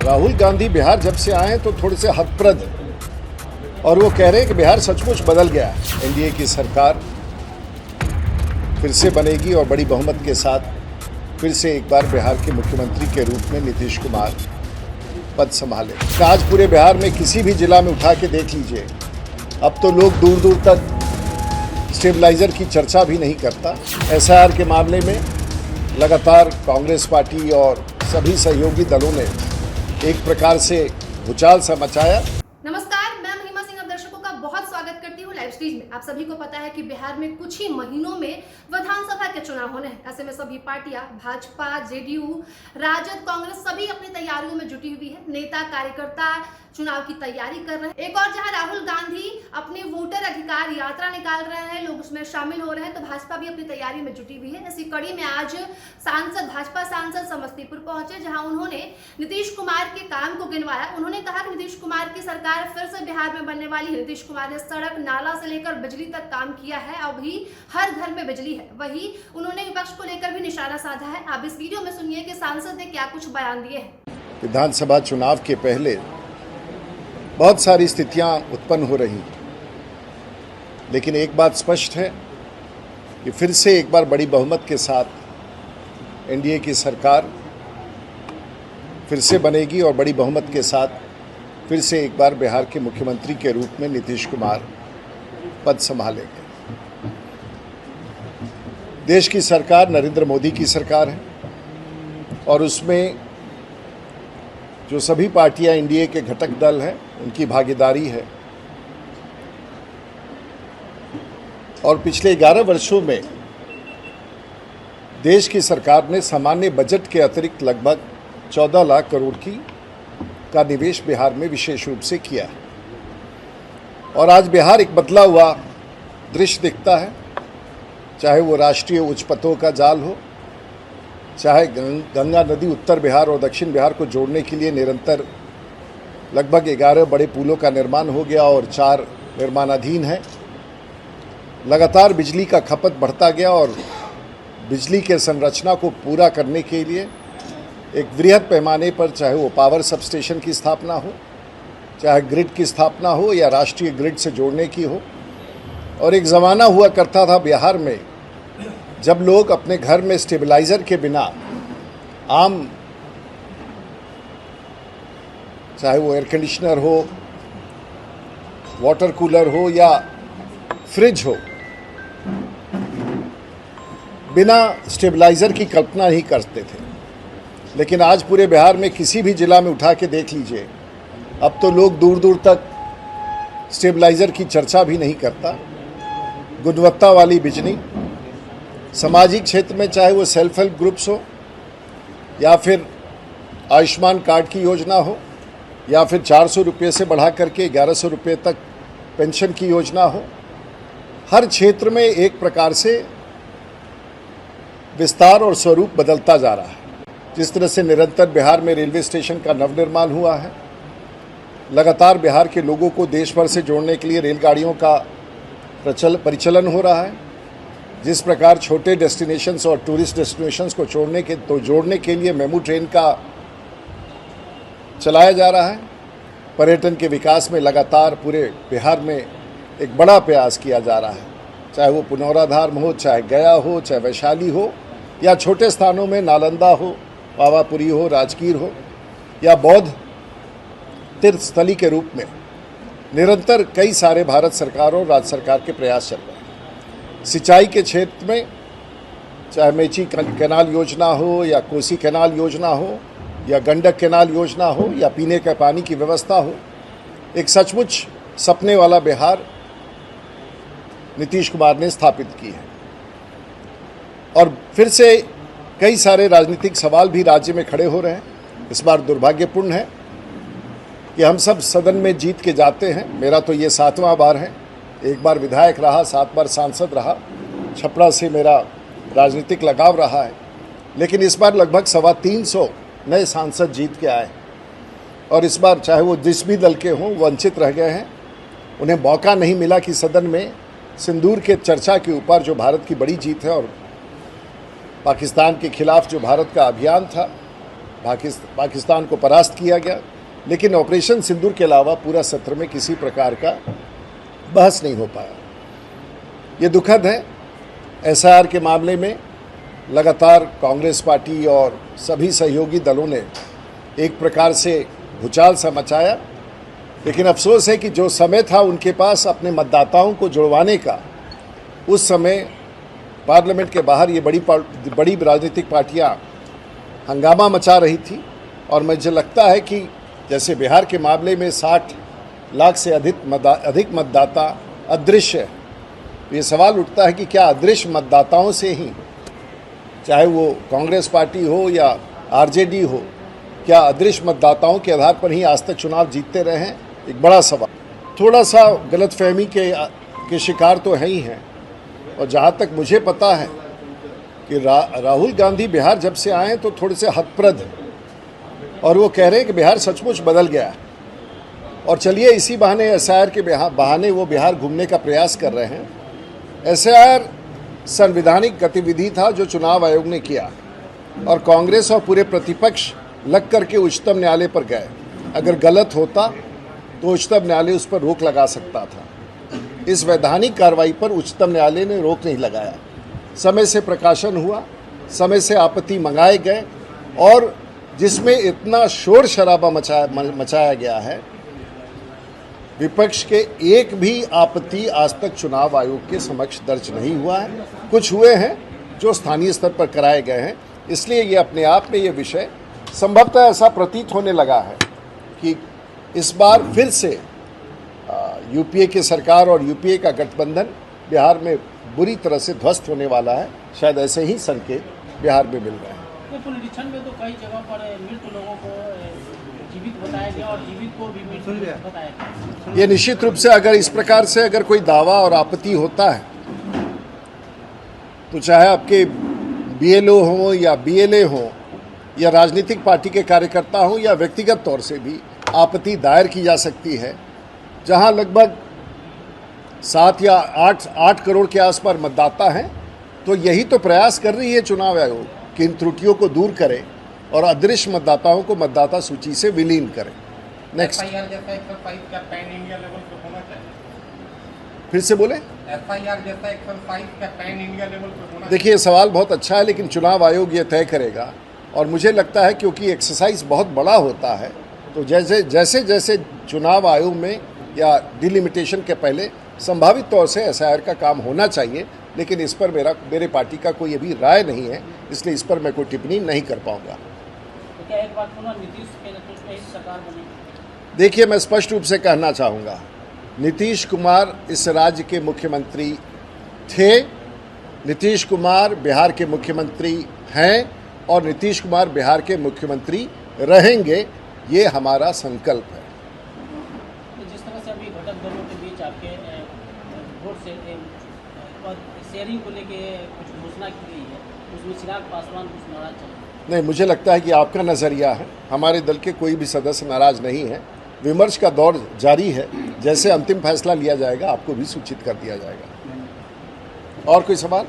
राहुल गांधी बिहार जब से आए हैं तो थोड़े से हतप्रद हैं और वो कह रहे हैं कि बिहार सचमुच बदल गया है। एनडीए की सरकार फिर से बनेगी और बड़ी बहुमत के साथ फिर से एक बार बिहार के मुख्यमंत्री के रूप में नीतीश कुमार पद संभाले। आज पूरे बिहार में किसी भी जिला में उठा के देख लीजिए, अब तो लोग दूर दूर तक स्टेबलाइजर की चर्चा भी नहीं करता। एसआईआर के मामले में लगातार कांग्रेस पार्टी और सभी सहयोगी दलों ने एक प्रकार से भूचाल सा मचाया। नमस्कार, मैं महिमा सिंह, आप दर्शकों का बहुत स्वागत करती हूँ लाइव स्ट्रीम में। आप सभी को पता है कि बिहार में कुछ ही महीनों में विधानसभा के चुनाव होने हैं। ऐसे में सभी पार्टियां, भाजपा, जेडीयू, राजद, कांग्रेस सभी अपनी तैयारियों में जुटी हुई है। नेता कार्यकर्ता चुनाव की तैयारी कर रहे हैं। एक और जहां राहुल गांधी अपनी वोटर अधिकार यात्रा निकाल रहे हैं, लोग उसमें शामिल हो रहे हैं, तो भाजपा भी अपनी तैयारी में जुटी हुई है। इसी कड़ी में आज भाजपा सांसद समस्तीपुर पहुंचे, जहां उन्होंने नीतीश कुमार के काम को गिनवाया। उन्होंने कहा कि नीतीश कुमार की सरकार फिर से बिहार में बनने वाली है। नीतीश कुमार ने सड़क, नाला से लेकर बिजली तक काम किया है। अभी हर घर में बिजली है। वही उन्होंने विपक्ष को लेकर भी निशाना साधा है। आप इस वीडियो में सुनिए कि सांसद ने क्या कुछ बयान दिए हैं। विधानसभा चुनाव के पहले बहुत सारी स्थितियां उत्पन्न हो रही, लेकिन एक बात स्पष्ट है कि फिर से एक बार बड़ी बहुमत के साथ एनडीए की सरकार फिर से बनेगी और बड़ी बहुमत के साथ फिर से एक बार बिहार के मुख्यमंत्री के रूप में नीतीश कुमार पद संभालेंगे। देश की सरकार नरेंद्र मोदी की सरकार है और उसमें जो सभी पार्टियां एनडीए के घटक दल हैं उनकी भागीदारी है। और पिछले 11 वर्षों में देश की सरकार ने सामान्य बजट के अतिरिक्त लगभग 14 लाख करोड़ का निवेश बिहार में विशेष रूप से किया है। और आज बिहार एक बदला हुआ दृश्य दिखता है, चाहे वो राष्ट्रीय उच्च पथों का जाल हो, चाहे गंगा नदी उत्तर बिहार और दक्षिण बिहार को जोड़ने के लिए निरंतर लगभग 11 बड़े पुलों का निर्माण हो गया और 4 निर्माणाधीन हैं। लगातार बिजली का खपत बढ़ता गया और बिजली के संरचना को पूरा करने के लिए एक वृहद पैमाने पर, चाहे वो पावर सबस्टेशन की स्थापना हो, चाहे ग्रिड की स्थापना हो या राष्ट्रीय ग्रिड से जोड़ने की हो। और एक ज़माना हुआ करता था बिहार में जब लोग अपने घर में स्टेबलाइजर के बिना आम, चाहे वो एयर कंडीशनर हो, वाटर कूलर हो या फ्रिज हो, बिना स्टेबलाइजर की कल्पना नहीं करते थे। लेकिन आज पूरे बिहार में किसी भी जिला में उठा के देख लीजिए, अब तो लोग दूर दूर तक स्टेबलाइजर की चर्चा भी नहीं करता। गुणवत्ता वाली बिजली सामाजिक क्षेत्र में, चाहे वो सेल्फ हेल्प ग्रुप्स हो या फिर आयुष्मान कार्ड की योजना हो या फिर 400 रुपये से बढ़ा करके 1100 रुपये तक पेंशन की योजना हो, हर क्षेत्र में एक प्रकार से विस्तार और स्वरूप बदलता जा रहा है। जिस तरह से निरंतर बिहार में रेलवे स्टेशन का नवनिर्माण हुआ है, लगातार बिहार के लोगों को देश भर से जोड़ने के लिए रेलगाड़ियों का परिचालन हो रहा है। जिस प्रकार छोटे डेस्टिनेशंस और टूरिस्ट डेस्टिनेशंस को जोड़ने के लिए मेमू ट्रेन का चलाया जा रहा है। पर्यटन के विकास में लगातार पूरे बिहार में एक बड़ा प्रयास किया जा रहा है, चाहे वो पुनौराधार हो, चाहे गया हो, चाहे वैशाली हो या छोटे स्थानों में नालंदा हो, पावापुरी हो, राजगीर हो या बौद्ध तीर्थ स्थली के रूप में निरंतर कई सारे भारत सरकार और राज्य सरकार के प्रयास चल रहे हैं। सिंचाई के क्षेत्र में, चाहे मेची कैनाल योजना हो या कोसी कैनाल योजना हो या गंडक कैनाल योजना हो या पीने के पानी की व्यवस्था हो, एक सचमुच सपने वाला बिहार नीतीश कुमार ने स्थापित की है। और फिर से कई सारे राजनीतिक सवाल भी राज्य में खड़े हो रहे हैं। इस बार दुर्भाग्यपूर्ण है कि हम सब सदन में जीत के जाते हैं। मेरा तो ये 7वां बार है, एक बार विधायक रहा, 7 बार सांसद रहा, छपरा से मेरा राजनीतिक लगाव रहा है। लेकिन इस बार लगभग 325 नए सांसद जीत के आए और इस बार चाहे वो जिस भी दल के हों, वंचित रह गए हैं। उन्हें मौका नहीं मिला कि सदन में सिंदूर के चर्चा के ऊपर, जो भारत की बड़ी जीत है और पाकिस्तान के खिलाफ जो भारत का अभियान था, पाकिस्तान को परास्त किया गया, लेकिन ऑपरेशन सिंदूर के अलावा पूरा सत्र में किसी प्रकार का बहस नहीं हो पाया। ये दुखद है। एसआईआर के मामले में लगातार कांग्रेस पार्टी और सभी सहयोगी दलों ने एक प्रकार से भूचाल सा मचाया, लेकिन अफसोस है कि जो समय था उनके पास अपने मतदाताओं को जुड़वाने का, उस समय पार्लियामेंट के बाहर ये बड़ी राजनीतिक पार्टियां हंगामा मचा रही थी। और मुझे लगता है कि जैसे बिहार के मामले में 60 लाख से अधिक मतदाता अदृश्य है, ये सवाल उठता है कि क्या अदृश्य मतदाताओं से ही, चाहे वो कांग्रेस पार्टी हो या आरजेडी हो, क्या अदृश्य मतदाताओं के आधार पर ही आज तक चुनाव जीतते रहे हैं? एक बड़ा सवाल। थोड़ा सा गलतफहमी के शिकार तो है ही हैं। और जहाँ तक मुझे पता है कि राहुल गांधी बिहार जब से आए तो थोड़े से हतप्रद हैं और वो कह रहे हैं कि बिहार सचमुच बदल गया है। और चलिए इसी बहाने एसआईआर के बहाने वो बिहार घूमने का प्रयास कर रहे हैं। एसआईआर संवैधानिक गतिविधि था जो चुनाव आयोग ने किया, और कांग्रेस और पूरे प्रतिपक्ष लग करके उच्चतम न्यायालय पर गए। अगर गलत होता तो उच्चतम न्यायालय उस पर रोक लगा सकता था। इस वैधानिक कार्रवाई पर उच्चतम न्यायालय ने रोक नहीं लगाया। समय से प्रकाशन हुआ, समय से आपत्ति मंगाए गए, और जिसमें इतना शोर शराबा मचाया गया है, विपक्ष के एक भी आपत्ति आज तक चुनाव आयोग के समक्ष दर्ज नहीं हुआ है। कुछ हुए हैं जो स्थानीय स्तर पर कराए गए हैं। इसलिए ये अपने आप में ये विषय संभवतः ऐसा प्रतीत होने लगा है कि इस बार फिर से यूपीए की सरकार और यूपीए का गठबंधन बिहार में बुरी तरह से ध्वस्त होने वाला है। शायद ऐसे ही संकेत बिहार में मिल रहे हैं। निरीक्षण में तो कई जगह पर मृत लोगों को जीवित बताया गया और जीवित को भी मृत बताया गया। ये निश्चित रूप से अगर इस प्रकार से अगर कोई दावा और आपत्ति होता है तो चाहे आपके बीएलओ हों या बीएलए हों या राजनीतिक पार्टी के कार्यकर्ता हों या व्यक्तिगत तौर से भी आपत्ति दायर की जा सकती है। जहां लगभग 7 या 8 करोड़ के आसपास मतदाता हैं, तो यही तो प्रयास कर रही है चुनाव आयोग कि इन त्रुटियों को दूर करे और अदृश्य मतदाताओं को मतदाता सूची से विलीन करे। नेक्स्ट, जैसा एक्सरसाइज का पैन इंडिया लेवल पे होना चाहिए। फिर से बोले। एफआईआर जैसा एक्सरसाइज का पैन इंडिया लेवल पे होना। देखिए, सवाल बहुत अच्छा है, लेकिन चुनाव आयोग ये तय करेगा। और मुझे लगता है क्योंकि एक्सरसाइज बहुत बड़ा होता है, तो जैसे जैसे चुनाव आयोग में या डिलिमिटेशन के पहले संभावित तौर से एसआईआर का काम होना चाहिए, लेकिन इस पर मेरे पार्टी का कोई अभी राय नहीं है, इसलिए इस पर मैं कोई टिप्पणी नहीं कर पाऊंगा। तो क्या एक बार पुनः नीतीश के नेतृत्व में इस सरकार बनेगी? देखिए, मैं स्पष्ट रूप से कहना चाहूँगा, नीतीश कुमार इस राज्य के मुख्यमंत्री थे, नीतीश कुमार बिहार के मुख्यमंत्री हैं और नीतीश कुमार बिहार के मुख्यमंत्री रहेंगे। ये हमारा संकल्प है। जिस तरह से अभी घटक दलों के बीच आपके वोट से शेयरिंग को लेके कुछ घोषणा की गई है, उसमें चिराग पासवान कुछ नाराज चल रहे हैं। नहीं, मुझे लगता है कि आपका नज़रिया है। हमारे दल के कोई भी सदस्य नाराज नहीं है। विमर्श का दौर जारी है। जैसे अंतिम फैसला लिया जाएगा आपको भी सूचित कर दिया जाएगा। और कोई सवाल?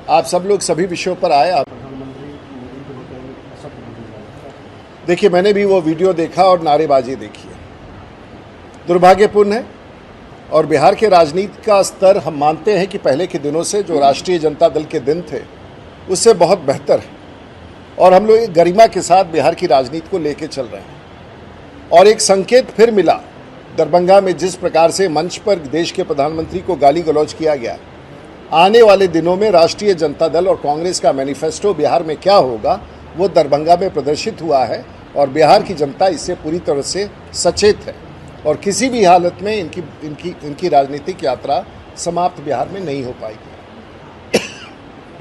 आप सब लोग सभी विषयों पर आए। आप देखिए, मैंने भी वो वीडियो देखा और नारेबाजी देखी है। दुर्भाग्यपूर्ण है। और बिहार के राजनीति का स्तर हम मानते हैं कि पहले के दिनों से जो राष्ट्रीय जनता दल के दिन थे उससे बहुत बेहतर है, और हम लोग गरिमा के साथ बिहार की राजनीति को लेके चल रहे हैं। और एक संकेत फिर मिला दरभंगा में, जिस प्रकार से मंच पर देश के प्रधानमंत्री को गाली गलौज किया गया। आने वाले दिनों में राष्ट्रीय जनता दल और कांग्रेस का मैनिफेस्टो बिहार में क्या होगा वो दरभंगा में प्रदर्शित हुआ है, और बिहार की जनता इससे पूरी तरह से सचेत है। और किसी भी हालत में इनकी राजनीतिक यात्रा समाप्त बिहार में नहीं हो पाएगी।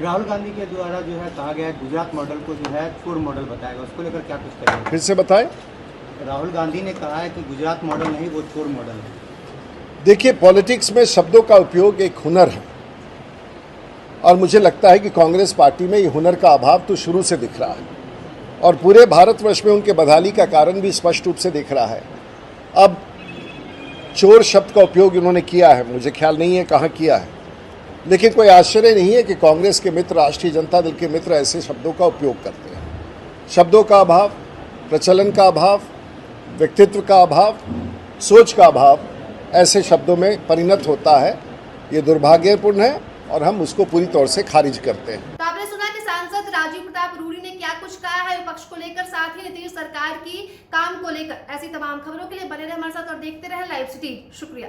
राहुल गांधी के द्वारा जो है कहा गया है गुजरात मॉडल को जो है चोर मॉडल बताएगा, उसको लेकर क्या कुछ करेंगे? फिर से बताएं। राहुल गांधी ने कहा है कि गुजरात मॉडल नहीं, वो चोर मॉडल है। देखिए, पॉलिटिक्स में शब्दों का उपयोग एक हुनर है, और मुझे लगता है कि कांग्रेस पार्टी में ये हुनर का अभाव तो शुरू से दिख रहा है, और पूरे भारतवर्ष में उनके बदहाली का कारण भी स्पष्ट रूप से दिख रहा है। अब चोर शब्द का उपयोग इन्होंने किया है, मुझे ख्याल नहीं है कहाँ किया है, लेकिन कोई आश्चर्य नहीं है कि कांग्रेस के मित्र, राष्ट्रीय जनता दल के मित्र ऐसे शब्दों का उपयोग करते हैं। शब्दों का अभाव, प्रचलन का अभाव, व्यक्तित्व का अभाव, सोच का अभाव ऐसे शब्दों में परिणत होता है। ये दुर्भाग्यपूर्ण है और हम उसको पूरी तौर से खारिज करते हैं। तो आपने सुना कि सांसद राजीव प्रताप रूडी ने क्या कुछ कहा है विपक्ष को लेकर, साथ ही नीतीश सरकार की काम को लेकर। ऐसी तमाम खबरों के लिए बने रहे हमारे साथ और देखते रहे लाइव सिटी। शुक्रिया।